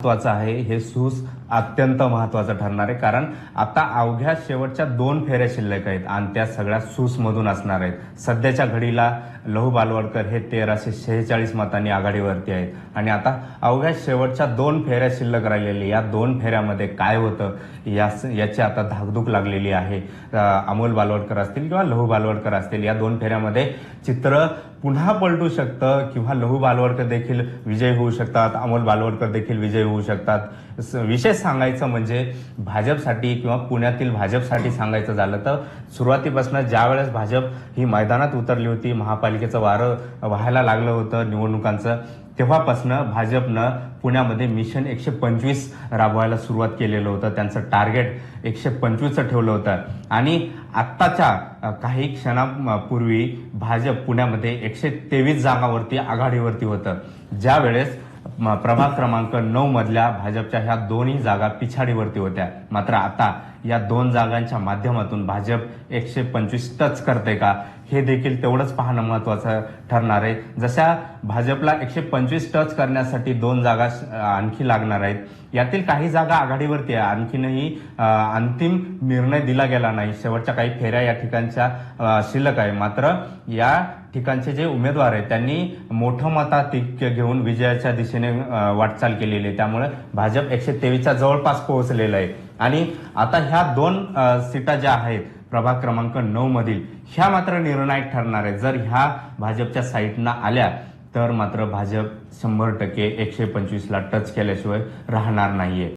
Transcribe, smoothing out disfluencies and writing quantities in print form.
महत्वाचं आहे. हे सूस अत्यंत महत्वाचं ठरणार आहे, कारण आता अवघ्या शेवटच्या 2 फेऱ्या शिल्लक आहेत आणि त्या सगळ्या सूसमधून असणार आहेत. सध्याच्या घडीला लहू बालवडकर हे 1346 मतांनी आघाडीवरती आहेत आणि आता अवघ्या शेवटच्या 2 फेऱ्या शिल्लक राहिलेली. या 2 फेऱ्यामध्ये काय होतं याची आता धाकधूक लागलेली आहे. अमोल बालवडकर असतील किंवा लहू बालवडकर असतील, या 2 फेऱ्यामध्ये चित्र पुन्हा पलटू शकतं किंवा लहू बालवडकर देखील विजयी होऊ शकतात, अमोल बालवडकर देखील विजयी होऊ शकतात. विशेष सांगायचं म्हणजे भाजपसाठी किंवा पुण्यातील भाजपसाठी सांगायचं झालं तर सुरुवातीपासून ज्यावेळेस भाजप ही मैदानात उतरली होती, महापालिकेचं वारं व्हायला लागलं होतं निवडणुकांचं, तेव्हापासनं भाजपनं पुण्यामध्ये मिशन 125 राबवायला सुरुवात केलेलं होतं. त्यांचं टार्गेट 125चं ठेवलं होतं आणि आत्ताच्या काही क्षणापूर्वी भाजप पुण्यामध्ये 123 जागांवरती आघाडीवरती होतं. ज्यावेळेस प्रभाग क्रमांक 9 मधल्या भाजपच्या ह्या दोन्ही जागा पिछाडीवरती होत्या. मात्र आता या 2 जागांच्या माध्यमातून भाजप 125 टच करते का, हे देखील तेवढंच पाहणं महत्वाचं ठरणार आहे. जशा भाजपला 125 टच करण्यासाठी 2 जागा आणखी लागणार आहेत, यातील काही जागा आघाडीवरती आहे. आणखीनही अंतिम निर्णय दिला गेला नाही. शेवटच्या काही फेऱ्या या ठिकाणच्या शिल्लक आहे. मात्र या ठिकाणचे जे उमेदवार आहेत त्यांनी मोठं मताधिक्य घेऊन विजयाच्या दिशेने वाटचाल केलेली आहे. त्यामुळे भाजप 123च्या जवळपास पोहोचलेलं आहे आणि आता ह्या 2 सीटा ज्या आहेत प्रभाग क्रमांक 9 मधील, ह्या मात्र निर्णायक ठरणार आहे. जर ह्या भाजपच्या साईडना आल्या तर मात्र भाजप 100% 125ला टच केल्याशिवाय राहणार नाहीये.